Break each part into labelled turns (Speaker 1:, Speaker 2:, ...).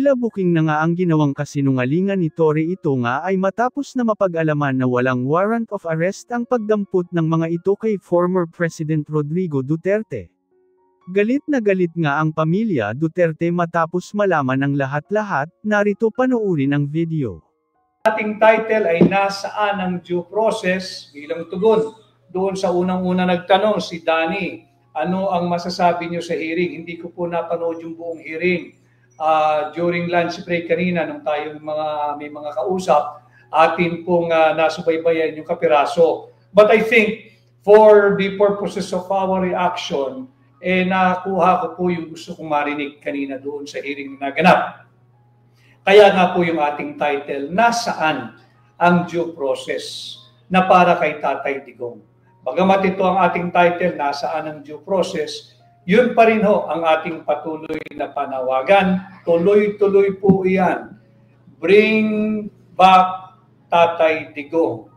Speaker 1: Tila booking na nga ang ginawang kasinungalingan ni Torre. Ito nga ay matapos na mapag-alaman na walang warrant of arrest ang pagdampot ng mga ito kay former President Rodrigo Duterte. Galit na galit nga ang pamilya Duterte matapos malaman ang lahat-lahat. Narito panoorin ang video.
Speaker 2: Ating title ay nasaan ang due process bilang tugon doon sa unang-una nagtanong si Danny. Ano ang masasabi niyo sa hearing? Hindi ko po napanood yung buong hearing. During lunch break kanina nung tayong may mga kausap, atin pong nasubaybayan yung kapiraso. But I think for the purposes of our reaction, nakuha ko po yung gusto kong marinig kanina doon sa hearing na naganap. Kaya nga po yung ating title, nasaan ang due process na para kay Tatay Digong. Bagamat ito ang ating title, nasaan ang due process, yun pa rin ho ang ating patuloy na panawagan. Tuloy-tuloy po iyan. Bring back Tatay Digong.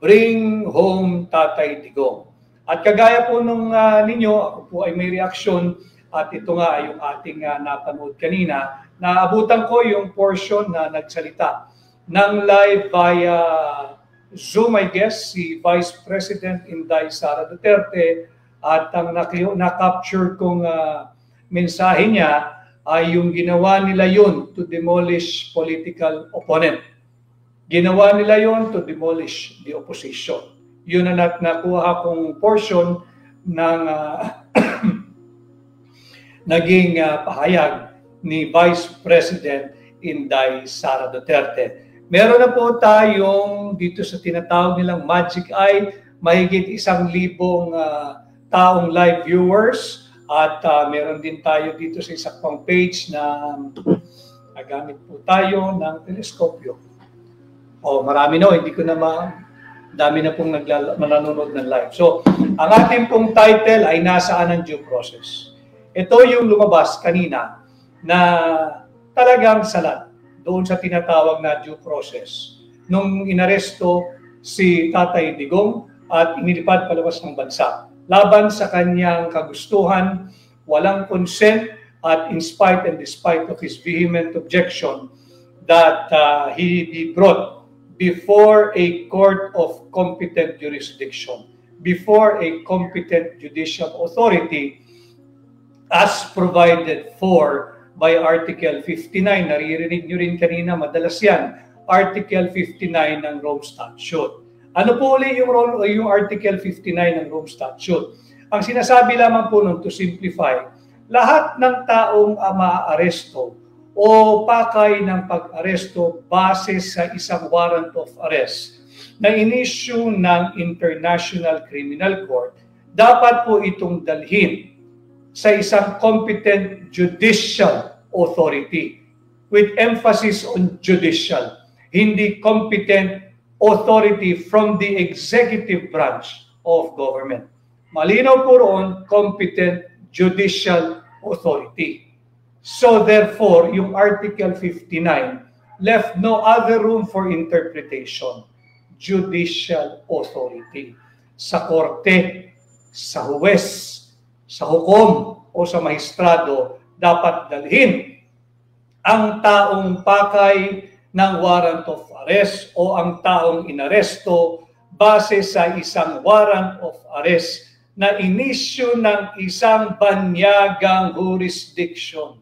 Speaker 2: Bring home Tatay Digong. At kagaya po nung ninyo, ako po ay may reaksyon at ito nga ay yung ating napanood kanina. Naabutan ko yung portion na nagsalita ng live via Zoom, I guess, si Vice President Inday Sara Duterte. At ang na-capture kong mensahe niya ay yung ginawa nila yun to demolish political opponent. Ginawa nila yun to demolish the opposition. Yun ang nakuha kong portion ng naging pahayag ni Vice President Inday Sara Duterte. Meron na po tayong dito sa tinatawag nilang Magic Eye, mahigit 1,000 taong live viewers at meron din tayo dito sa isa pang page na nagamit po tayo ng teleskopyo. Marami no, hindi ko na dami na pong nanonood ng live. So, ang ating pong title ay nasaan ang due process. Ito yung lumabas kanina na talagang salat doon sa tinatawag na due process. Nung inaresto si Tatay Digong at inilipad palabas ng bansa. Laban sa kanyang kagustuhan, walang consent, at in spite and despite of his vehement objection that he be brought before a court of competent jurisdiction, before a competent judicial authority as provided for by Article 59. Naririnig nyo rin kanina, madalas yan, Article 59 ng Rome Statute. Ano po ulit yung Article 59 ng Rome Statute? Ang sinasabi lamang po nun, to simplify, lahat ng taong maaaresto o pakay ng pag-aresto base sa isang warrant of arrest na in-issue ng International Criminal Court, dapat po itong dalhin sa isang competent judicial authority with emphasis on judicial, hindi competent authority from the executive branch of government. Malinaw po roon, competent judicial authority. So therefore, yung Article 59 left no other room for interpretation. Judicial authority. Sa korte, sa huwes, sa hukom o sa maestrado, dapat dalhin ang taong pakay ng warrant of arrest o ang taong inaresto base sa isang warrant of arrest na inisyu ng isang banyagang jurisdiction,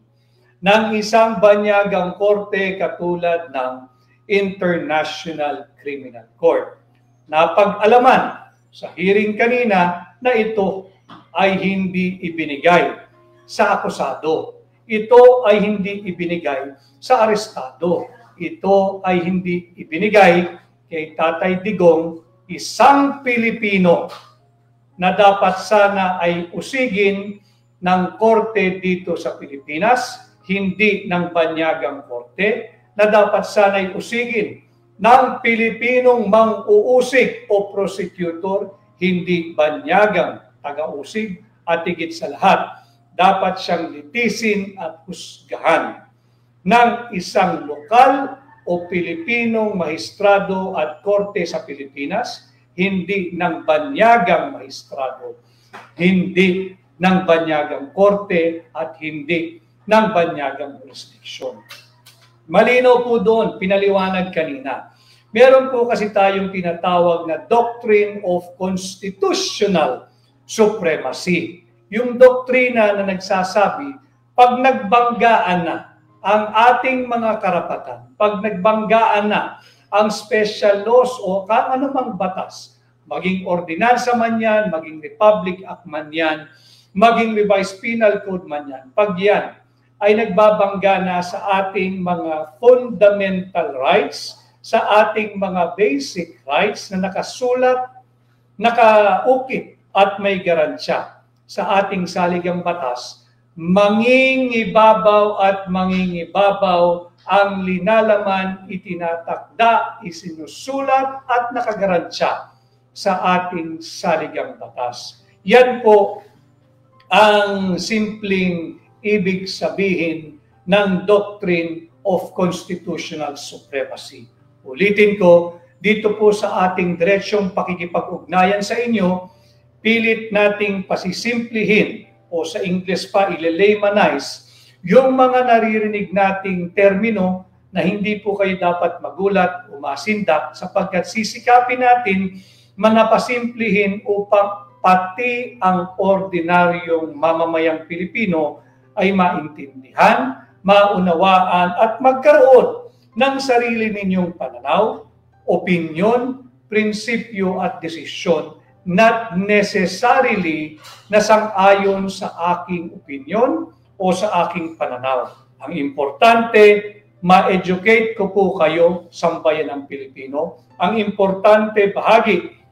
Speaker 2: ng isang banyagang korte katulad ng International Criminal Court. Napag-alaman sa hearing kanina na ito ay hindi ibinigay sa akusado. Ito ay hindi ibinigay sa arestado. Ito ay hindi ibinigay kay Tatay Digong, isang Pilipino na dapat sana ay usigin ng korte dito sa Pilipinas, hindi ng banyagang korte, na dapat sana ay usigin ng Pilipinong mang-uusig o prosecutor, hindi banyagang taga-usig, at higit sa lahat, dapat siyang litisin at husgahan ng isang lokal o Pilipinong maestrado at korte sa Pilipinas, hindi ng banyagang maestrado, hindi ng banyagang korte, at hindi ng banyagang jurisdiksyon. Malinaw po doon, pinaliwanag kanina. Meron po kasi tayong tinatawag na Doctrine of Constitutional Supremacy. Yung doktrina na nagsasabi, pag nagbanggaan na ang ating mga karapatan, pag nagbanggaan na ang special laws o anumang batas, maging ordinansa man yan, maging Republic Act man yan, maging revised penal code man yan, pag yan ay nagbabangga na sa ating mga fundamental rights, sa ating mga basic rights na nakasulat, nakaukit at may garansya sa ating saligang batas, mangingibabaw at mangingibabaw ang linalaman, itinatakda, isinusulat at nakagaransya sa ating saligang batas. Yan po ang simpleng ibig sabihin ng Doctrine of Constitutional Supremacy. Ulitin ko, dito po sa ating diretsyong pakikipag-ugnayan sa inyo, pilit nating pasisimplihin o sa English pa ile-laymanize yung mga naririnig nating termino na hindi po kayo dapat magulat o masindak sapagkat sisikapin natin manapasimplihin upang pati ang ordinaryong mamamayang Pilipino ay maintindihan, maunawaan at magkaroon ng sarili ninyong pananaw, opinyon, prinsipyo at desisyon, not necessarily na sang-ayon sa aking opinyon o sa aking pananaw. Ang importante, ma-educate ko po kayo, sambayan ng Pilipino. Ang importante, bahagi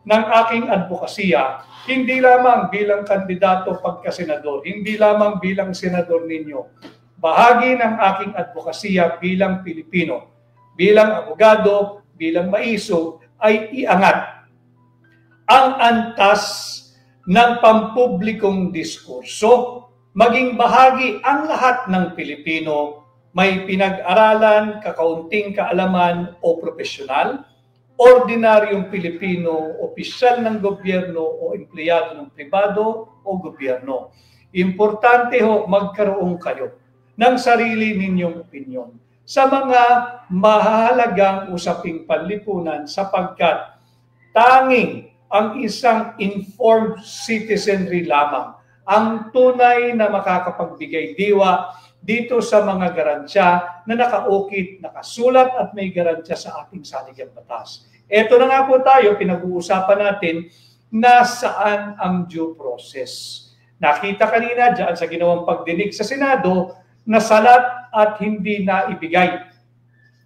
Speaker 2: ng aking advokasya, hindi lamang bilang kandidato pagka-senador, hindi lamang bilang senador ninyo, bahagi ng aking advokasya bilang Pilipino, bilang abogado, bilang maiso, ay iangat ang antas ng pampublikong diskurso, maging bahagi ang lahat ng Pilipino, may pinag-aralan, kakaunting kaalaman o profesional, ordinaryong Pilipino, opisyal ng gobyerno o empleyado ng pribado o gobyerno. Importante ho magkaroon kayo ng sarili ninyong opinyon sa mga mahalagang usaping panlipunan sapagkat tanging ang isang informed citizenry lamang ang tunay na makakapagbigay diwa dito sa mga garansya na nakaukit, nakasulat at may garansya sa ating saligang batas. Ito na nga po tayo, pinag-uusapan natin nasaan ang due process. Nakita kanina dyan sa ginawang pagdinig sa Senado, nasalat at hindi na ibigay.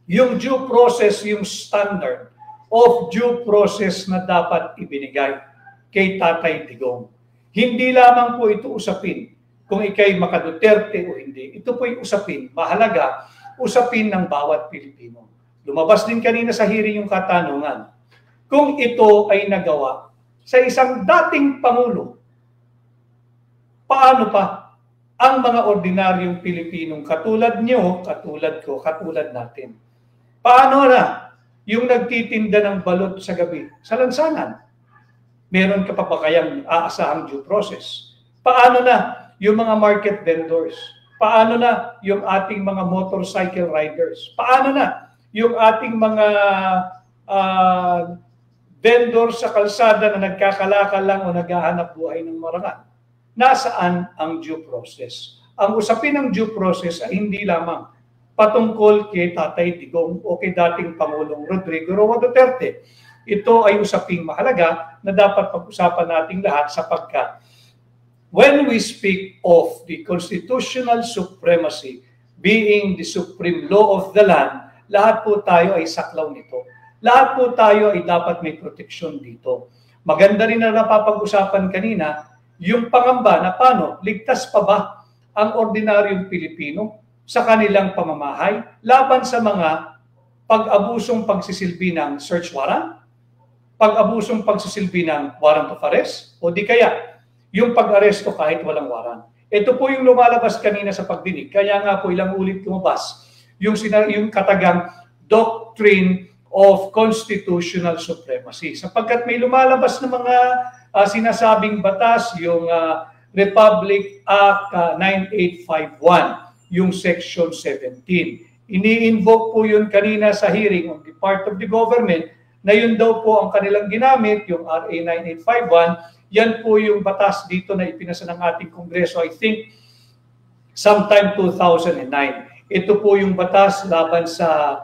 Speaker 2: Yung due process, yung standard of due process na dapat ibinigay kay Tatay Digong. Hindi lamang po ito usapin kung ikay maka-Duterte o hindi. Ito po yung usapin, mahalaga, usapin ng bawat Pilipino. Lumabas din kanina sa hearing yung katanungan, kung ito ay nagawa sa isang dating Pangulo, paano pa ang mga ordinaryong Pilipinong katulad nyo, katulad ko, katulad natin? Paano na yung nagtitinda ng balot sa gabi, sa lansangan? Meron ka pa ba kayang aasahang due process? Paano na yung mga market vendors? Paano na yung ating mga motorcycle riders? Paano na yung ating mga vendor sa kalsada na nagkakalakal lang o naghahanap buhay ng marangal? Nasaan ang due process? Ang usapin ng due process ay hindi lamang patungkol kay Tatay Digong o kay dating Pangulong Rodrigo Roa Duterte. Ito ay usaping mahalaga na dapat pag-usapan nating lahat sapagkat when we speak of the constitutional supremacy being the supreme law of the land, lahat po tayo ay saklaw nito. Lahat po tayo ay dapat may proteksyon dito. Maganda rin na napapag-usapan kanina, yung pangamba na paano, ligtas pa ba ang ordinaryong Pilipino sa kanilang pamamahay laban sa mga pag-abusong pagsisilbi ng search warrant, pag-abusong pagsisilbi ng warrant of arrest, o di kaya yung pag-aresto kahit walang warrant. Ito po yung lumalabas kanina sa pagdinig. Kaya nga po ilang ulit lumabas yung katagang Doctrine of Constitutional Supremacy. Sapagkat may lumalabas na mga sinasabing batas, yung Republic Act 9851, yung Section 17. Ini-invoke po yun kanina sa hearing on the part of the government na yun daw po ang kanilang ginamit, yung RA 9851. Yan po yung batas dito na ipinasa ng ating Kongreso, I think, sometime 2009. Ito po yung batas laban sa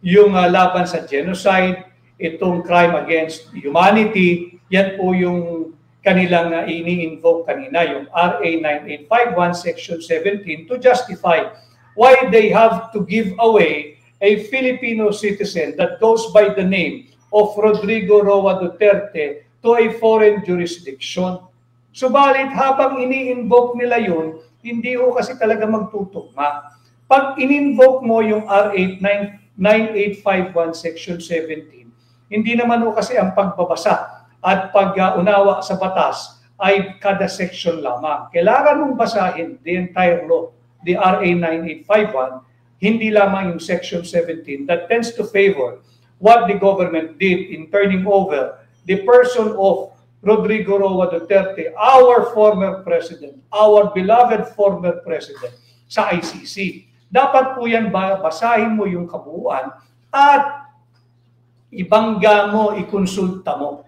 Speaker 2: laban sa genocide, itong crime against humanity. Yan po yung kanilang ini-invoke kanina, yung RA 9851 Section 17, to justify why they have to give away a Filipino citizen that goes by the name of Rodrigo Roa Duterte to a foreign jurisdiction. Subalit habang ini-invoke nila yun, hindi ho kasi talaga magtutugma. Pag in-invoke mo yung RA 9851 Section 17, hindi naman ho kasi ang pagbabasa at pag-unawa sa batas ay kada section lamang. Kailangan mong basahin the entire law, the RA 9851, hindi lamang yung Section 17 that tends to favor what the government did in turning over the person of Rodrigo Roa Duterte, our former president, our beloved former president, sa ICC. Dapat po yan basahin mo yung kabuuan at ibangga mo, ikonsulta mo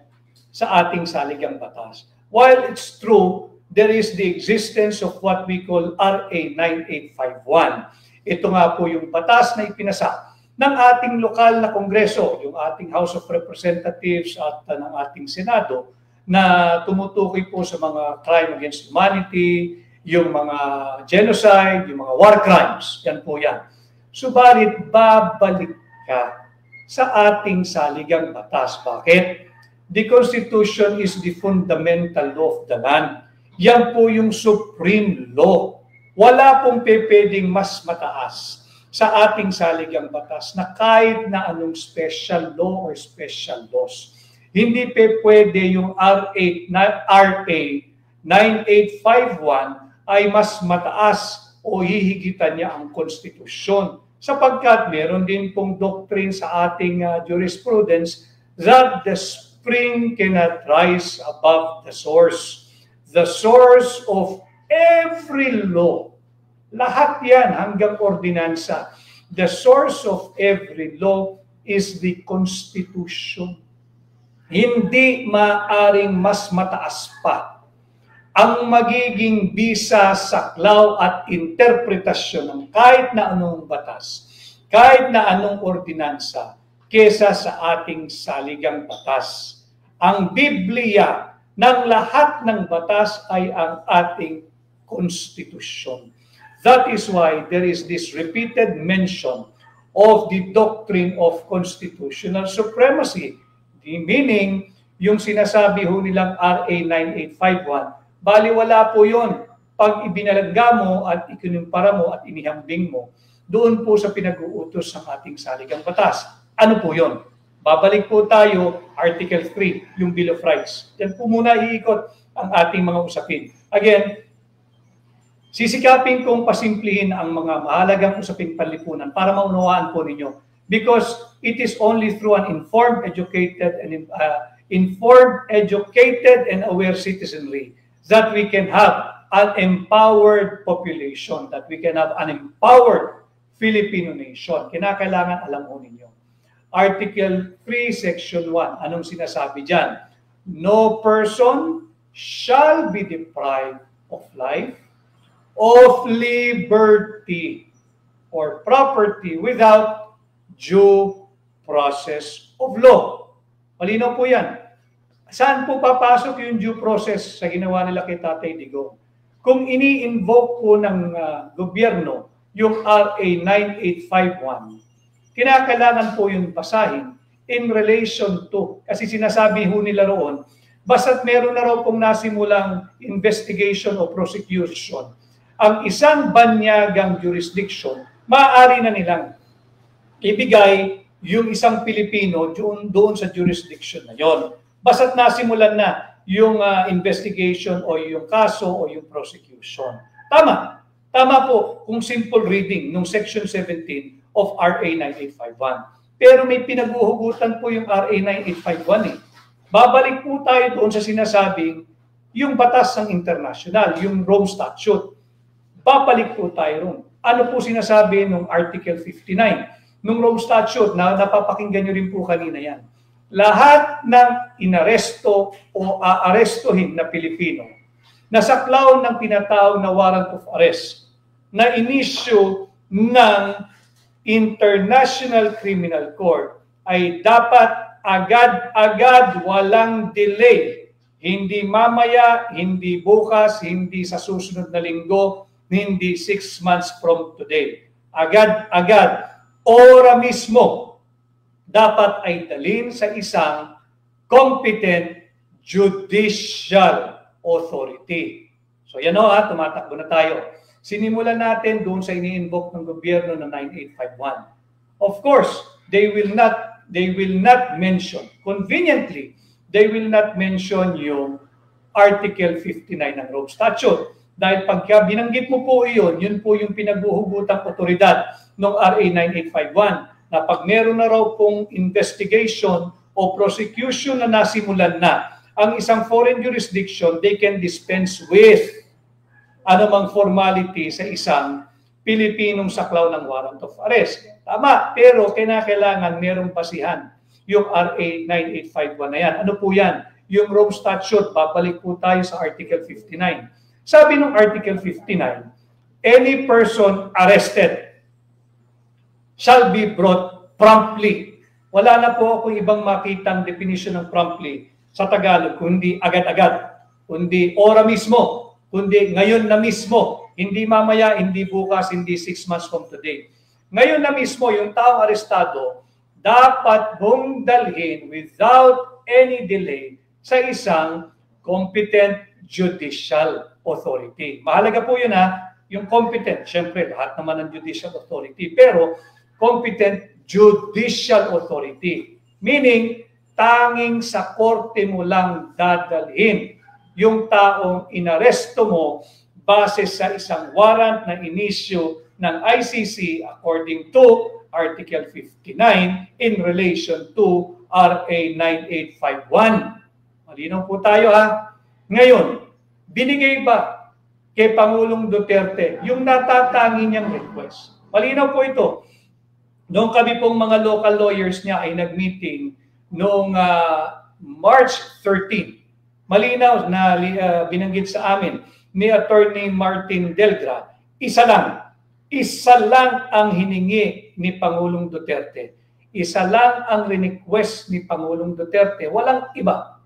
Speaker 2: sa ating saligang batas. While it's true, there is the existence of what we call RA 9851. Ito nga po yung batas na ipinasa ng ating lokal na kongreso, yung ating House of Representatives at ng ating Senado, na tumutukoy po sa mga crime against humanity, yung mga genocide, yung mga war crimes. Yan po yan. Subalit, babalik ka sa ating saligang batas. Bakit? The Constitution is the fundamental law of the land. Yan po yung supreme law. Wala pong pwedeng mas mataas sa ating saligang batas na kahit na anong special law or special laws. Hindi pwede yung RA 9851 ay mas mataas o hihigitan niya ang konstitusyon. Sapagkat meron din pong doctrine sa ating jurisprudence that the spring cannot rise above the source. The source of every law, lahat yan hanggang ordinansa, the source of every law is the Constitution. Hindi maaring mas mataas pa ang magiging bisa, saklaw at interpretasyon ng kahit na anong batas, kahit na anong ordinansa, kesa sa ating saligang batas. Ang Biblia ng lahat ng batas ay ang ating konstitusyon. That is why there is this repeated mention of the doctrine of constitutional supremacy. Meaning, yung sinasabi ho nilang RA 9851, baliwala po yun pag ibinalagga mo at ikinumpara mo at inihambing mo doon po sa pinag-uutos ng ating saligang batas. Ano po yun? Babalik po tayo, Article 3, yung Bill of Rights. Yan po muna iikot ang ating mga usapin. Again, sisikapin kong pasimplihin ang mga mahalagang usaping panlipunan para maunawaan po ninyo. Because it is only through an informed, educated, and aware citizenry that we can have an empowered population, that we can have an empowered Filipino nation. Kinakailangan alam mo ninyo. Article 3, Section 1. Anong sinasabi dyan? No person shall be deprived of life, of liberty, or property without due process of law. Malinaw po yan. Saan po papasok yung due process sa ginawa nila kay Tatay Digong? Kung ini-invoke po ng gobyerno yung RA 9851, kinakailangan po yung basahin in relation to, kasi sinasabi ho nila roon, basta't meron na raw pong nasimulang investigation o prosecution, ang isang banyagang jurisdiction, maaari na nilang ibigay yung isang Pilipino doon sa jurisdiction na yon. Basta't nasimulan na yung investigation o yung kaso o yung prosecution. Tama. Tama po kung simple reading nung Section 17 of RA 9851. Pero may pinaguhugutan po yung RA 9851 eh. Babalik po tayo doon sa sinasabing yung batas ng international, yung Rome Statute. Babalik po tayo ron. Ano po sinasabi ng Article 59? Nung Rome Statute, na napapakinggan nyo rin po kanina yan. Lahat ng inaresto o aarestuhin na Pilipino na saklaw ng tinatawag na warrant of arrest na inisyu ng International Criminal Court ay dapat agad-agad, walang delay. Hindi mamaya, hindi bukas, hindi sa susunod na linggo, hindi 6 months from today. Agad-agad, ora mismo, dapat ay dalhin sa isang competent judicial authority. So yan o tumatakbo na tayo. Sinimulan natin doon sa ini-invoke ng gobyerno na 9851. Of course, they will not mention, conveniently, they will not mention yung Article 59 ng Rome Statute. Dahil pagka binanggit mo po iyon, yun po yung pinaghuhugutang otoridad ng RA 9851 na pag meron na raw pong investigation o prosecution na nasimulan na ang isang foreign jurisdiction, they can dispense with anumang formality sa isang Pilipinong saklaw ng warrant of arrest. Tama, pero kailangan merong basihan yung RA 9851 na yan. Ano po yan? Yung Rome Statute, babalik po tayo sa Article 59. Sabi ng Article 59, any person arrested shall be brought promptly. Wala na po akong ibang makitang definition ng promptly sa Tagalog, kundi agad-agad, kundi ora mismo, kundi ngayon na mismo, hindi mamaya, hindi bukas, hindi 6 months from today. Ngayon na mismo, yung taong arestado, dapat mong dalhin without any delay sa isang competent judicial authority. Mahalaga po yun yung competent. Siyempre, lahat naman ng judicial authority. Pero, competent judicial authority. Meaning, tanging sa korte mo lang dadalhin yung taong inaresto mo base sa isang warrant na inisyu ng ICC according to Article 59 in relation to RA 9851. Malinaw po tayo Ngayon, binigay ba kay Pangulong Duterte yung natatangi niyang request? Malinaw po ito. Noong kami pong mga local lawyers niya ay nag-meeting noong March 13. Malinaw na binanggit sa amin ni Attorney Martin Delgra, isa lang ang hiningi ni Pangulong Duterte. Isa lang ang request ni Pangulong Duterte. Walang iba.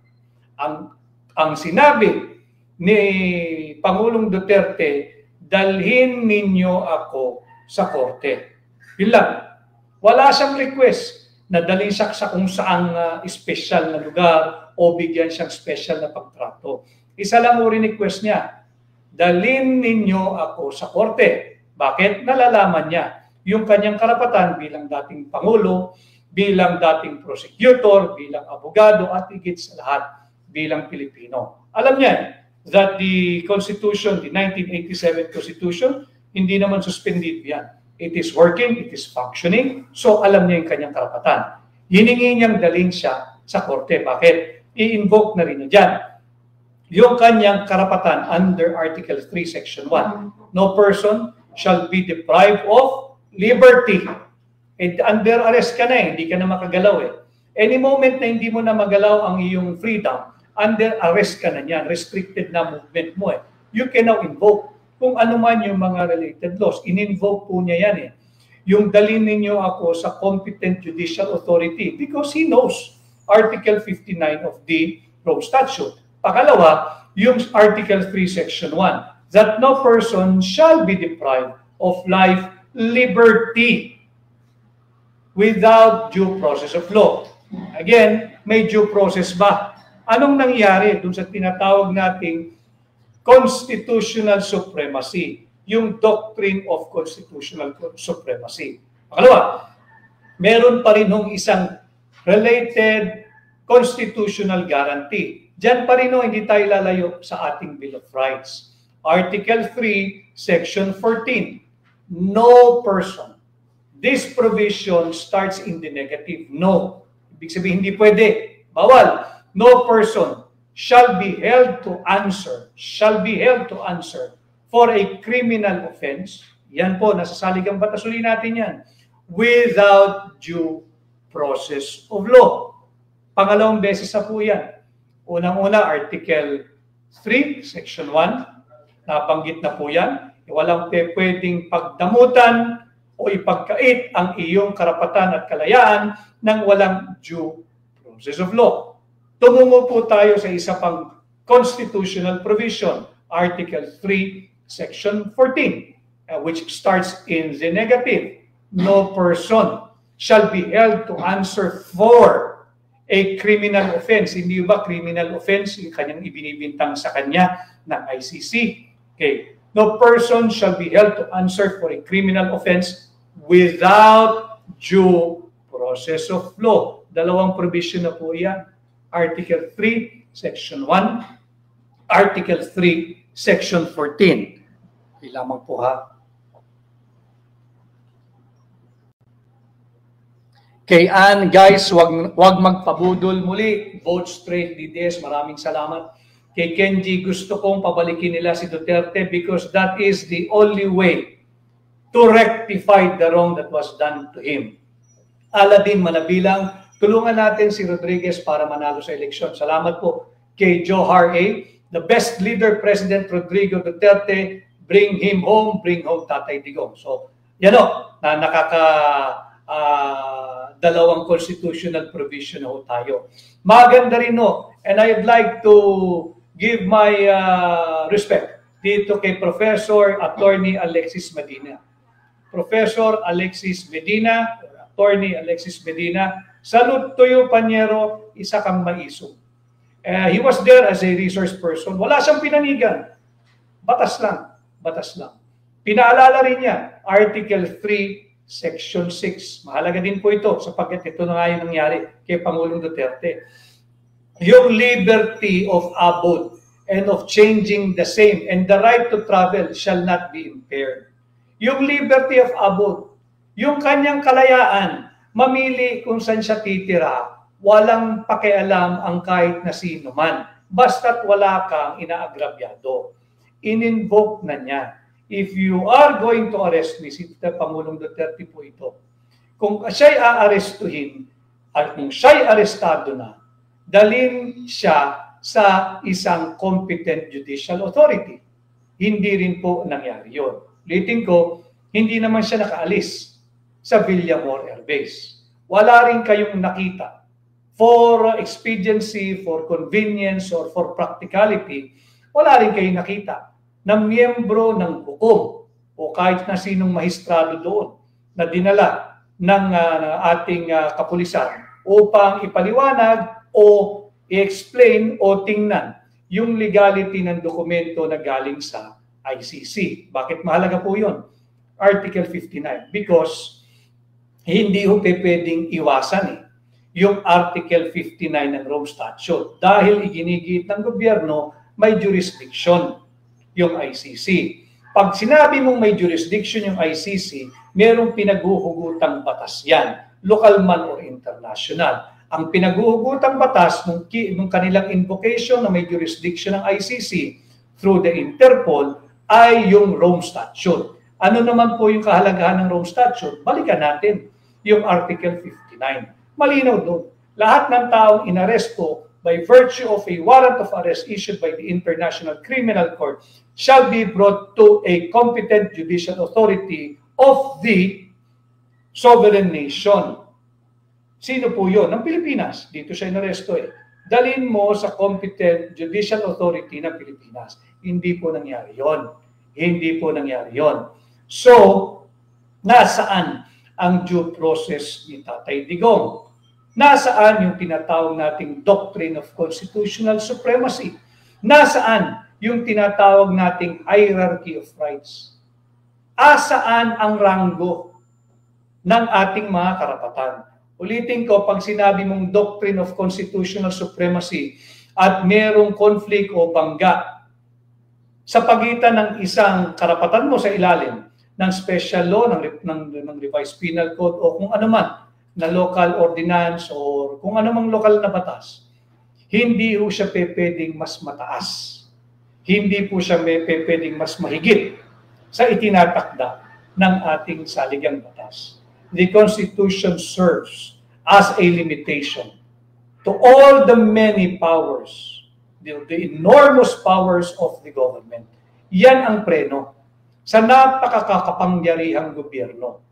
Speaker 2: Ang sinabi ni Pangulong Duterte, dalhin ninyo ako sa korte. Yun lang. Wala siyang request na dalhin siya sa kung saang special na lugar o bigyan siyang special na pagtrato. Isa lang o request niya, dalhin ninyo ako sa korte. Bakit? Nalalaman niya yung kanyang karapatan bilang dating Pangulo, bilang dating prosecutor, bilang abogado, at higit sa lahat bilang Pilipino. Alam niya that the Constitution, the 1987 Constitution, hindi naman suspended yan. It is working, it is functioning, so alam niya yung kanyang karapatan. Hiningi niyang dalhin siya sa korte. Bakit? I-invoke na rin niya dyan yung kanyang karapatan under Article 3, Section 1. No person shall be deprived of liberty. And under arrest ka na hindi ka na makagalaw Any moment na hindi mo na magalaw ang iyong freedom, under arrest ka na niyan, restricted na movement mo You can now invoke kung ano man yung mga related laws. In-invoke po niya yan Yung dalhin ninyo ako sa competent judicial authority because he knows Article 59 of the Rome Statute. Pangalawa, yung Article 3, Section 1, that no person shall be deprived of life, liberty without due process of law. Again, may due process ba? Anong nangyari dun sa tinatawag nating constitutional supremacy, yung doctrine of constitutional supremacy? Pangalawa, meron pa rin isang related constitutional guarantee. Diyan pa rin hindi tayo lalayo sa ating Bill of Rights. Article 3, Section 14. No person. This provision starts in the negative. No. Ibig sabihin, hindi pwede. Bawal. No person shall be held to answer for a criminal offense Yan po, nasa saligang batas uli natin yan. Without due process of law. Pangalawang beses na po yan. Unang-una, Article 3, Section 1. Nabanggit na po yan. Walang pwedeng pagdamutan o ipagkait ang iyong karapatan at kalayaan ng walang due process of law. Tumungo po tayo sa isa pang constitutional provision, Article 3, Section 14, which starts in the negative. No person shall be held to answer for a criminal offense. Hindi ba criminal offense yung kanyang ibinibintang sa kanya ng ICC? Okay. No person shall be held to answer for a criminal offense without due process of law. Dalawang provision na po yan. Article 3, Section 1, Article 3, Section 14. Hindi lamang po ha. Kay Ann, guys, wag magpabudol muli. Vote straight DDS. Maraming salamat. Kay Kenji, gusto kong pabalikin nila si Duterte because that is the only way to rectify the wrong that was done to him. Aladin Manabilang, tulungan natin si Rodriguez para manalo sa eleksyon. Salamat po kay Johar A. The best leader, President Rodrigo Duterte. Bring him home Tatay Digong. So, yan o, na dalawang constitutional provision na tayo. Maganda rin no, and I'd like to give my respect dito kay Professor Attorney Alexis Medina. Professor Alexis Medina, Attorney Alexis Medina, salute to you, Panyero, isa kang maisog. He was there as a resource person. Wala siyang pinanigan. Batas lang. Batas lang. Pinaalala rin niya, Article 3, Section 6. Mahalaga din po ito sapagkat ito na nga yung nangyari kay Pangulong Duterte. Yung liberty of abode and of changing the same and the right to travel shall not be impaired. Yung liberty of abode, yung kanyang kalayaan, mamili kung saan siya titira, walang pakialam ang kahit na sino man. Basta't wala kang inaagrabyado. In-invoke na niya. If you are going to arrest me, si Pangulong Duterte po ito, kung siya'y aarestuhin at kung siya'y arestado na, dalhin siya sa isang competent judicial authority. Hindi rin po nangyari yun. Ulitin ko, hindi naman siya nakaalis sa Villamor Air Base. Wala rin kayong nakita for expediency, for convenience, or for practicality. Wala rin kayong nakita na miyembro ng hukom o kahit na sinong mahistrado doon na dinala ng ating kapulisan upang ipaliwanag o i-explain o tingnan yung legality ng dokumento na galing sa ICC. Bakit mahalaga po yun? Article 59. Because hindi ho pwedeng iwasan yung Article 59 ng Rome Statute. Dahil iginigit ng gobyerno, may jurisdiction yung ICC. Pag sinabi mong may jurisdiction yung ICC, merong pinaghuhugutang batas yan, local man or international. Ang pinaghuhugutang batas nung kanilang invocation na may jurisdiction ng ICC through the Interpol ay yung Rome Statute. Ano naman po yung kahalagahan ng Rome Statute? Balikan natin yung Article 59. Malinaw doon. Lahat ng taong inaresto by virtue of a warrant of arrest issued by the International Criminal Court shall be brought to a competent judicial authority of the sovereign nation. Sino po yun? Ng Pilipinas. Dito siya inaresto Dalhin mo sa competent judicial authority ng Pilipinas. Hindi po nangyari yon. Hindi po nangyari yon. So, nasaan ang due process ni Tatay Digong? Nasaan yung tinatawag nating doctrine of constitutional supremacy? Nasaan yung tinatawag nating hierarchy of rights? Asaan ang ranggo ng ating mga karapatan? Ulitin ko, pag sinabi mong doctrine of constitutional supremacy at merong conflict o bangga sa pagitan ng isang karapatan mo sa ilalim ng special law, ng revised penal code o kung ano man, na local ordinance or kung anumang lokal na batas, hindi po siya pwedeng mas mataas. Hindi po siya pwedeng mas mahigit sa itinatakda ng ating saligang batas. The Constitution serves as a limitation to all the many powers, the enormous powers of the government. Yan ang preno sa napakakapangyarihang gobyerno.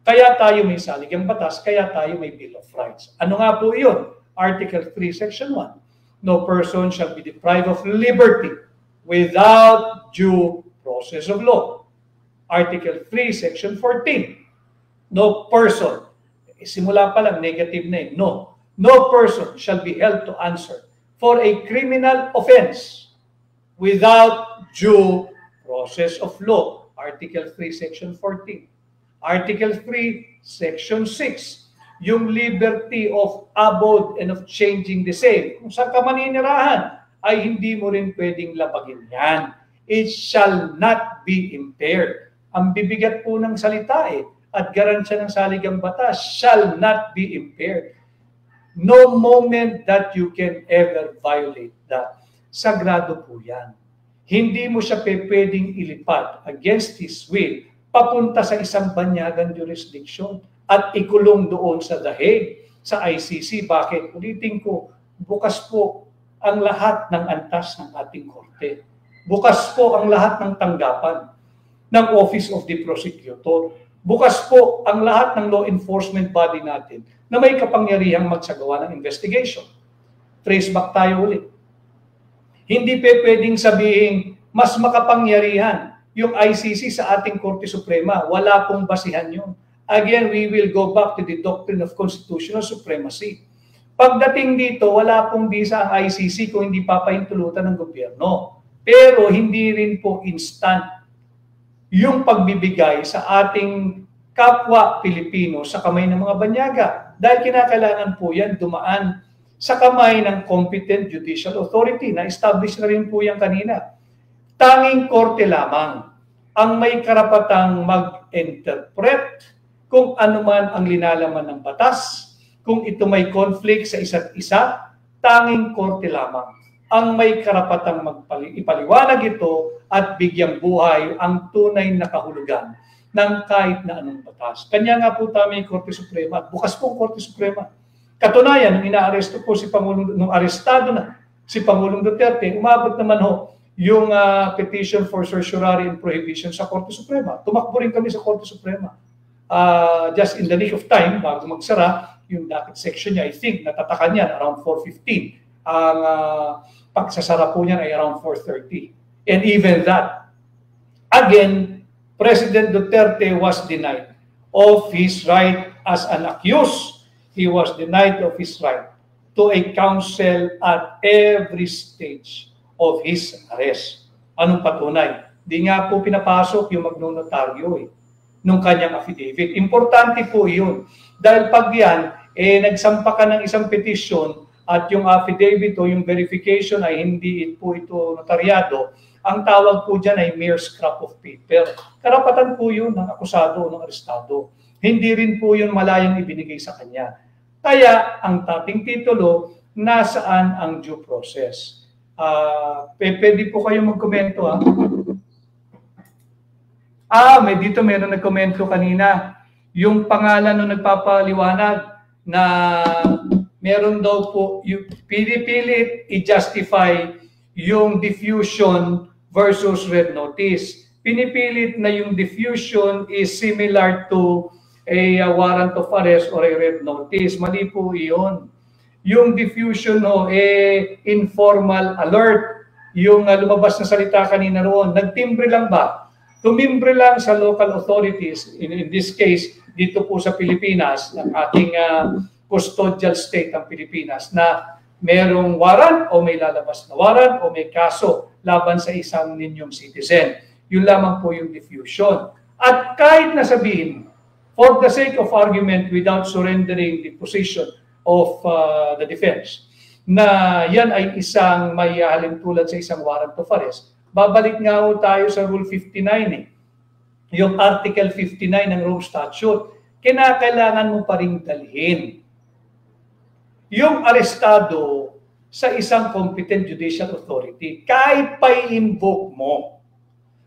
Speaker 2: Kaya tayo may saligang batas, kaya tayo may Bill of Rights. Ano nga po yun? Article 3, Section 1. No person shall be deprived of liberty without due process of law. Article 3, Section 14. No person, simula pa lang, negative na yun. No person shall be held to answer for a criminal offense without due process of law. Article 3, Section 14. Article 3, Section 6, yung liberty of abode and of changing the same. Kung saan ka maninirahan, ay hindi mo rin pwedeng labagin yan. It shall not be impaired. Ang bibigat po ng salita at garansya ng saligang batas, shall not be impaired. No moment that you can ever violate that. Sagrado po yan. Hindi mo siya pwedeng ilipat against his will papunta sa isang banyagang jurisdiction at ikulong doon sa The Hague, sa ICC. Bakit? Ulitin ko, bukas po ang lahat ng antas ng ating korte. Bukas po ang lahat ng tanggapan ng Office of the Prosecutor. Bukas po ang lahat ng law enforcement body natin na may kapangyarihang magsagawa ng investigation. Trace back tayo ulit. Hindi pwedeng sabihin mas makapangyarihan yung ICC sa ating Korte Suprema. Wala pong basihan yun. Again, we will go back to the doctrine of constitutional supremacy. Pagdating dito, wala pong bisa ang ICC kung hindi papahintulutan ng gobyerno. Pero hindi rin po instant yung pagbibigay sa ating kapwa Pilipino sa kamay ng mga banyaga. Dahil kinakailangan po yan dumaan sa kamay ng competent judicial authority na establish na rin po yan kanina. Tanging korte lamang ang may karapatang mag-interpret kung ano man ang linalaman ng batas. Kung ito may conflict sa isa't isa, tanging korte lamang ang may karapatang ipaliwanag ito at bigyang buhay ang tunay na kahulugan ng kahit na anong batas. Kanya nga po tayo may Korte Suprema at bukas po ang Korte Suprema. Katunayan, nung inaaresto po si Pangulong, nung arestado na si Pangulong Duterte, umabot naman yung petition for certiorari and prohibition sa Korte Suprema. Tumakbo rin kami sa Korte Suprema. Just in the nick of time, bago magsara, yung docket section niya, I think, natatakan niya around 4:15. Ang pagsasara po niya ay around 4:30. And even that, again, President Duterte was denied of his right as an accused. He was denied of his right to a counsel at every stage of his arrest. Anong patunay? Di nga po pinapasok yung magnonotaryo nung kanyang affidavit. Importante po yun. Dahil pag yan, nagsampa ka ng isang petisyon at yung affidavit o yung verification ay hindi po ito notaryado, ang tawag po dyan ay mere scrap of paper. Karapatan po yun ng akusado o ng arestado. Hindi rin po yun malayang ibinigay sa kanya. Kaya ang dating titulo, nasaan ang due process? Pwede po kayong magkomento. May dito meron nagkomento kanina. Yung pangalan nung nagpapaliwanag na meron daw po, yung pinipilit i-justify yung diffusion versus red notice. Pinipilit na yung diffusion is similar to a warrant of arrest or a red notice. Mali po iyon. Yung diffusion informal alert. Yung lumabas na salita kanina roon, nagtimbre lang ba? Tumimbre lang sa local authorities, in this case, dito po sa Pilipinas, ng ating custodial state ng Pilipinas, na merong warrant o may lalabas na warrant o may kaso laban sa isang ninyong citizen. Yun lamang po yung diffusion. At kahit na sabihin, for the sake of argument without surrendering the position of the defense, na yan ay isang may halimtulad sa isang warrant of arrest, babalik nga tayo sa Rule 59 yung Article 59 ng Rome Statute, kinakailangan mo pa rin dalhin yung arestado sa isang competent judicial authority kahit pa i-invoke mo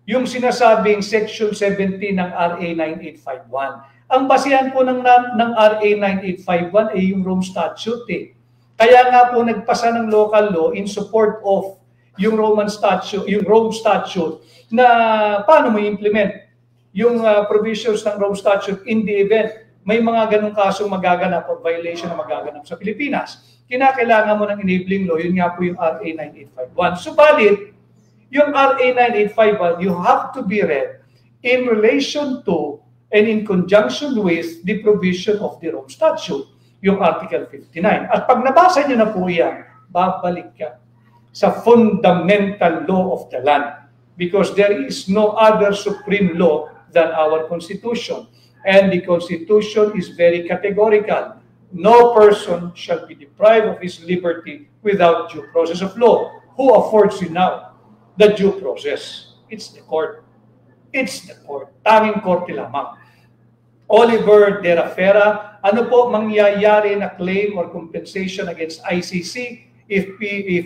Speaker 2: yung sinasabing Section 17 ng RA 9851. Ang basihan po ng RA 9851 ay yung Rome Statute eh. Kaya nga po nagpasa ng local law in support of yung Rome Statute na paano mo implement yung provisions ng Rome Statute in the event may mga ganong kasong magaganap o violation na magaganap sa Pilipinas. Kinakailangan mo ng enabling law, yun nga po yung RA 9851. Subalit, yung RA 9851, you have to be read in relation to and in conjunction with the provision of the Rome Statute, yung Article 59. At pag nabasa niyo na po yan, babalik ka sa fundamental law of the land because there is no other supreme law than our Constitution. And the Constitution is very categorical. No person shall be deprived of his liberty without due process of law. Who affords you now the due process? It's the court. It's the court. Tanging korte lamang. Oliver De La Fera, ano po mangyayari na claim or compensation against ICC if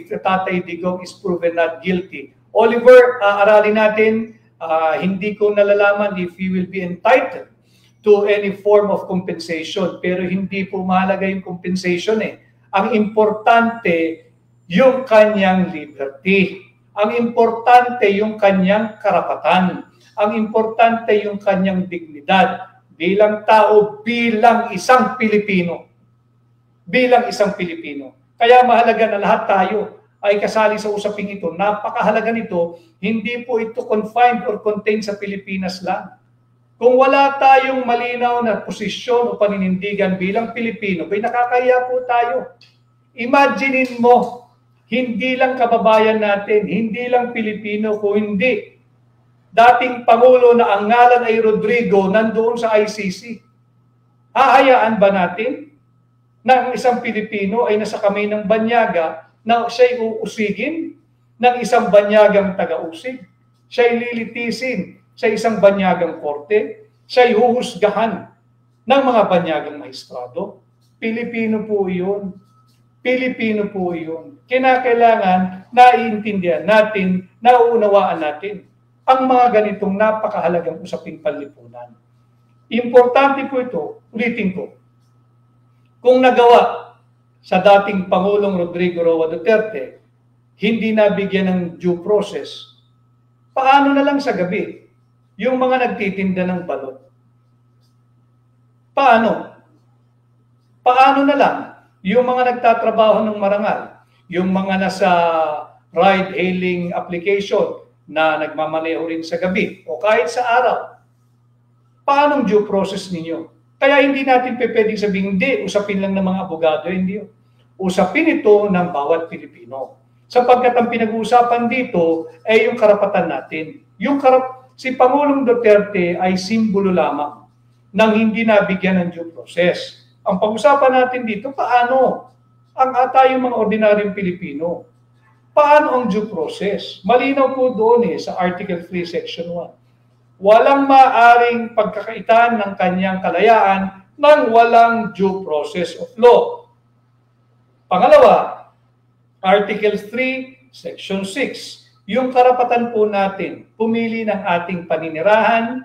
Speaker 2: Tatay Digong is proven not guilty? Oliver, aralin natin, hindi ko nalalaman if he will be entitled to any form of compensation. Pero hindi po mahalaga yung compensation eh. Ang importante, yung kanyang liberty. Ang importante, yung kanyang karapatan. Ang importante, yung kanyang dignidad bilang tao, bilang isang Pilipino. Bilang isang Pilipino. Kaya mahalaga na lahat tayo ay kasali sa usaping ito. Napakahalaga nito, hindi po ito confined or contained sa Pilipinas lang. Kung wala tayong malinaw na posisyon o paninindigan bilang Pilipino, ay nakakahiya po tayo. Imaginein mo, hindi lang kababayan natin, hindi lang Pilipino, kung hindi dating Pangulo na ang ngalan ay Rodrigo nandoon sa ICC. Hahayaan ba natin na ang isang Pilipino ay nasa kamay ng banyaga na siya'y uusigin ng isang banyagang taga-usig? Siya'y lilitisin sa isang banyagang korte? Siya'y huhusgahan ng mga banyagang maestrado? Pilipino po yun. Pilipino po yun. Kinakailangan naiintindihan natin, nauunawaan natin ang mga ganitong napakahalagang usaping panlipunan. Importante po ito, ulitin ko, kung nagawa sa dating Pangulong Rodrigo Roa Duterte, hindi nabigyan ng due process, paano na lang sa gabi yung mga nagtitinda ng balot? Paano? Paano na lang yung mga nagtatrabaho ng marangal, yung mga nasa ride-hailing application, na nagmamaneho rin sa gabi o kahit sa araw? Paano ang due process ninyo? Kaya hindi natin pwedeng sabihin, hindi, usapin lang ng mga abogado, hindi. Usapin ito ng bawat Pilipino. Sapagkat ang pinag-uusapan dito ay yung karapatan natin. Si Pangulong Duterte ay simbolo lamang ng hindi nabigyan ng due process. Ang pag-usapan natin dito, paano ang tayong mga ordinaryong Pilipino? Paano ang due process? Malinaw po doon sa Article 3, Section 1. Walang maaring pagkakaitan ng kanyang kalayaan nang walang due process of law. Pangalawa, Article 3, Section 6. Yung karapatan po natin, pumili ng ating paninirahan,